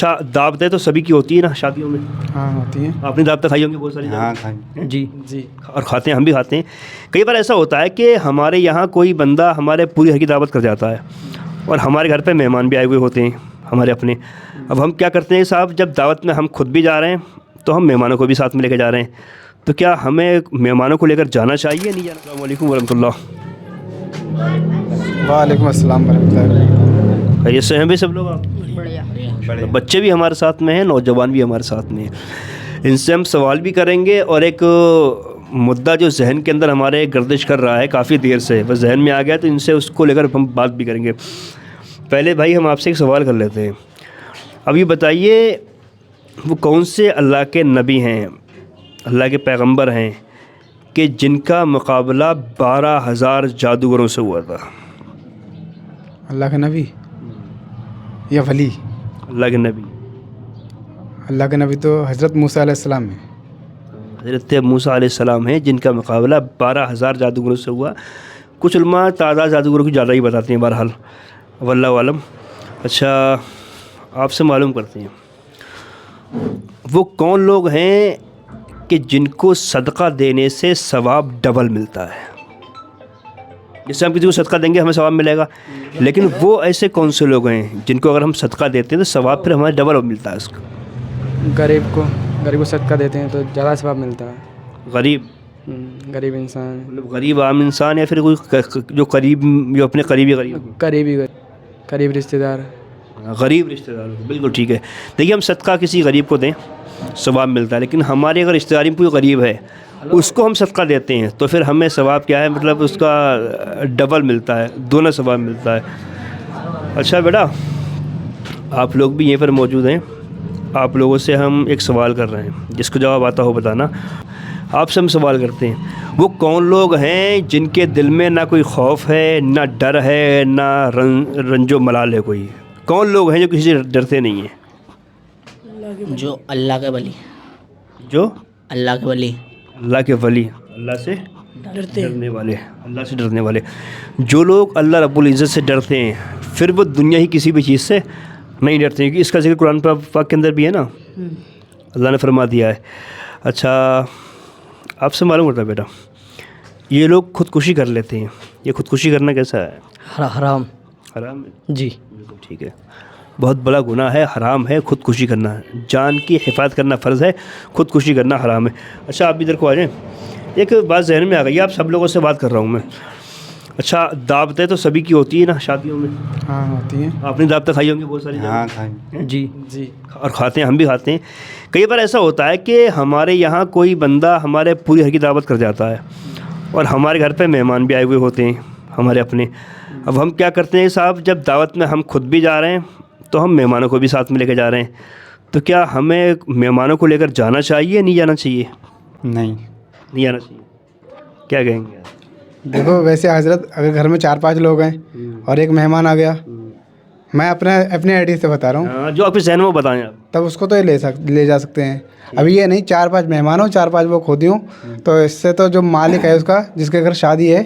اچھا دعوتیں تو سبھی کی ہوتی ہیں نا شادیوں میں؟ ہاں ہوتی ہیں. آپ نے دعوتیں کھائی ہوں گی بہت ساری؟ ہاں کھائیں. جی جی. اور کھاتے ہیں، ہم بھی کھاتے ہیں. کئی بار ایسا ہوتا ہے کہ ہمارے یہاں کوئی بندہ ہمارے پوری گھر کی دعوت کر جاتا ہے اور ہمارے گھر پہ مہمان بھی آئے ہوئے ہوتے ہیں ہمارے اپنے. اب ہم کیا کرتے ہیں صاحب، جب دعوت میں ہم خود بھی جا رہے ہیں تو ہم مہمانوں کو بھی ساتھ میں لے کے جا رہے ہیں. تو کیا ہمیں مہمانوں کو لے کر جانا چاہیے نہیں جانا؟ السلام علیکم ورحمۃ اللہ. وعلیکم السلام ورحمۃ اللہ. خیریت سے ہیں بھی سب لوگ؟ آپ بڑے بچے بھی ہمارے ساتھ میں ہیں، نوجوان بھی ہمارے ساتھ میں ہیں. ان سے ہم سوال بھی کریں گے اور ایک مدعا جو ذہن کے اندر ہمارے گردش کر رہا ہے کافی دیر سے، بس ذہن میں آ گیا تو ان سے اس کو لے کر ہم بات بھی کریں گے. پہلے بھائی ہم آپ سے ایک سوال کر لیتے ہیں. اب یہ بتائیے وہ کون سے اللہ کے نبی ہیں، اللہ کے پیغمبر ہیں کہ جن کا مقابلہ 12,000 جادوگروں سے ہوا تھا؟ اللہ کے نبی یا ولی؟ اللہ کے نبی. اللہ کے نبی تو حضرت موسیٰ علیہ السلام ہیں. حضرت موسیٰ علیہ السلام ہیں جن کا مقابلہ 12,000 جادوگروں سے ہوا. کچھ علماء تعداد جادوگروں کی زیادہ ہی بتاتے ہیں، بہرحال واللہ عالم. اچھا آپ سے معلوم کرتے ہیں وہ کون لوگ ہیں کہ جن کو صدقہ دینے سے ثواب ڈبل ملتا ہے. جیسے ہم کسی کو صدقہ دیں گے ہمیں ثواب ملے گا، لیکن وہ ایسے کون سے لوگ ہیں جن کو اگر ہم صدقہ دیتے ہیں تو ثواب پھر ہمیں ڈبل ملتا ہے اس کا؟ غریب کو صدقہ دیتے ہیں تو زیادہ ثواب ملتا ہے. غریب غریب انسان مطلب غریب عام انسان یا پھر کوئی جو قریب، جو اپنے قریبی قریب رشتہ دار. غریب رشتہ دار، بالکل ٹھیک ہے. دیکھیے ہم صدقہ کسی غریب کو دیں ثواب ملتا ہے، لیکن ہمارے اگر رشتہ داری میں کوئی غریب ہے اس کو ہم صدقہ دیتے ہیں تو پھر ہمیں ثواب کیا ہے، مطلب اس کا ڈبل ملتا ہے، دونا ثواب ملتا ہے. اچھا بیٹا آپ لوگ بھی یہیں پر موجود ہیں، آپ لوگوں سے ہم ایک سوال کر رہے ہیں، جس کو جواب آتا ہو بتانا. آپ سے ہم سوال کرتے ہیں وہ کون لوگ ہیں جن کے دل میں نہ کوئی خوف ہے، نہ ڈر ہے، نہ رنج و ملال ہے کوئی؟ کون لوگ ہیں جو کسی سے ڈرتے نہیں ہیں؟ جو اللہ کے ولی، جو اللہ کے ولی، اللہ کے ولی، اللہ سے ڈرنے والے، اللہ سے ڈرنے والے. جو لوگ اللہ رب العزت سے ڈرتے ہیں پھر وہ دنیا ہی کسی بھی چیز سے نہیں ڈرتے ہیں، کیونکہ اس کا ذکر قرآن پاک کے اندر بھی ہے نا، اللہ نے فرما دیا ہے. اچھا آپ سے معلوم ہوتا ہے بیٹا یہ لوگ خودکشی کر لیتے ہیں، یہ خودکشی کرنا کیسا ہے؟ حرام. حرام ہے؟ جی بالکل ٹھیک ہے. بہت بڑا گناہ ہے، حرام ہے خودکشی کرنا. جان کی حفاظت کرنا فرض ہے، خودکشی کرنا حرام ہے. اچھا آپ ادھر کو آ جائیں. ایک بات ذہن میں آ گئی، آپ سب لوگوں سے بات کر رہا ہوں میں. اچھا دعوتیں تو سبھی کی ہوتی ہیں نا شادیوں میں؟ ہاں ہوتی ہیں. آپ نے دعوتیں کھائی ہوں گی بہت ساری؟ ہاں کھائیں. جی جی. اور کھاتے ہیں، ہم بھی کھاتے ہیں. کئی بار ایسا ہوتا ہے کہ ہمارے یہاں کوئی بندہ ہمارے پوری گھر کی دعوت کر جاتا ہے اور ہمارے گھر پہ مہمان بھی آئے ہوئے ہوتے ہیں ہمارے اپنے. اب ہم کیا کرتے ہیں صاحب، جب دعوت میں ہم خود بھی جا رہے ہیں تو ہم مہمانوں کو بھی ساتھ میں لے کے جا رہے ہیں. تو کیا ہمیں مہمانوں کو لے کر جانا چاہیے نہیں جانا چاہیے؟ نہیں جانا چاہیے. کیا کہیں گے؟ دیکھو ویسے حضرت اگر گھر میں 4-5 لوگ ہیں اور ایک مہمان آ گیا، میں اپنے آئیڈیا سے بتا رہا ہوں، جو آپ کے ذہن میں بتائیں آپ. تب اس کو تو لے جا سکتے ہیں. ابھی یہ نہیں 4-5 مہمان ہوں، 4-5 وہ خود ہی ہوں، تو اس سے تو جو مالک ہے اس کا، جس کے گھر شادی ہے،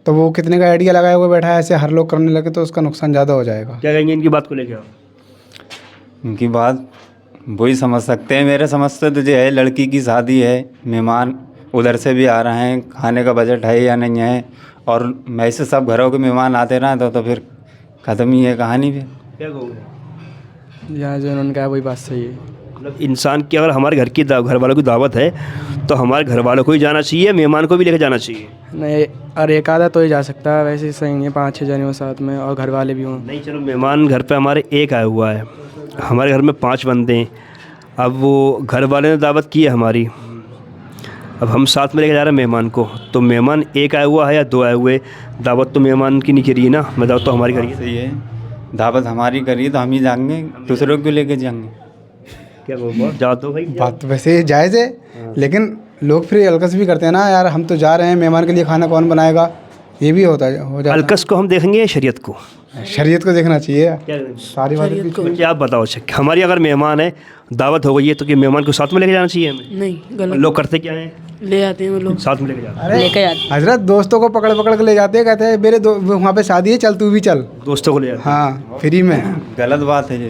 تو وہ کتنے کا آئیڈیا لگایا ہوا بیٹھا ہے، ایسے ہر لوگ کرنے لگے تو اس کا نقصان زیادہ ہو جائے گا. کیا کہیں گے ان کی بات کو لے کے آپ؟ ان کی بات وہی سمجھ سکتے ہیں. میرے سمجھتے تو جو ہے لڑکی کی شادی ہے، مہمان ادھر سے بھی آ رہے ہیں، کھانے کا بجٹ ہے یا نہیں ہے، اور ایسے سب گھروں کے مہمان آتے رہیں تو پھر ختم ہی ہے کہانی. پھر کیا کہوں گے؟ یہاں جو انہوں نے کہا وہی بات صحیح ہے. مطلب انسان کی اگر ہمارے گھر والوں کی دعوت ہے تو ہمارے گھر والوں کو ہی جانا چاہیے، مہمان کو بھی لے کے جانا چاہیے. نہیں، اور ایک آدھا تو ہی جا سکتا ہے، ویسے صحیح نہیں ہے 5-6 جنے ہوں ساتھ میں اور گھر والے بھی ہوں. نہیں چلو مہمان گھر پہ ہمارے ایک آیا ہوا ہے، ہمارے گھر میں 5 بندے ہیں. اب وہ گھر والے نے دعوت کی ہے ہماری، اب ہم ساتھ میں لے کے جا رہے ہیں مہمان کو، تو مہمان ایک آیا ہوا ہے یا 2 آئے ہوئے، دعوت تو مہمان کی نہیں کری نا، میں دعوت تو ہماری کری ہے. صحیح ہے، دعوت ہماری کری تو ہم ہی جائیں گے، دوسروں کو لے کے جائیں گے. کیا جا تو بھائی بات تو ویسے جائز ہے، لیکن لوگ پھر الکس بھی کرتے ہیں نا، یار ہم تو جا رہے ہیں، مہمان کے لیے کھانا کون بنائے گا، یہ بھی ہو جاتا ہے. الکس کو ہم دیکھیں گے شریعت کو؟ شریعت کو دیکھنا چاہیے. ساری باتیں کیا آپ بتاؤ. ہماری اگر مہمان ہے، دعوت ہو گئی ہے، تو کہ مہمان کو ساتھ میں لے کے جانا چاہیے ہمیں؟ نہیں، غلط. لوگ کرتے کیا ہیں، لے آتے ہیں وہ لوگ، ساتھ میں لے کے جاتے ہیں. لے کے جاتے. حضرت دوستوں کو پکڑ کے لے جاتے ہیں، کہتے ہیں میرے وہاں پہ شادی ہے، چل تو بھی چل. دوستوں کو لے جاتے ہیں. ہاں فری میں. غلط بات ہے یہ.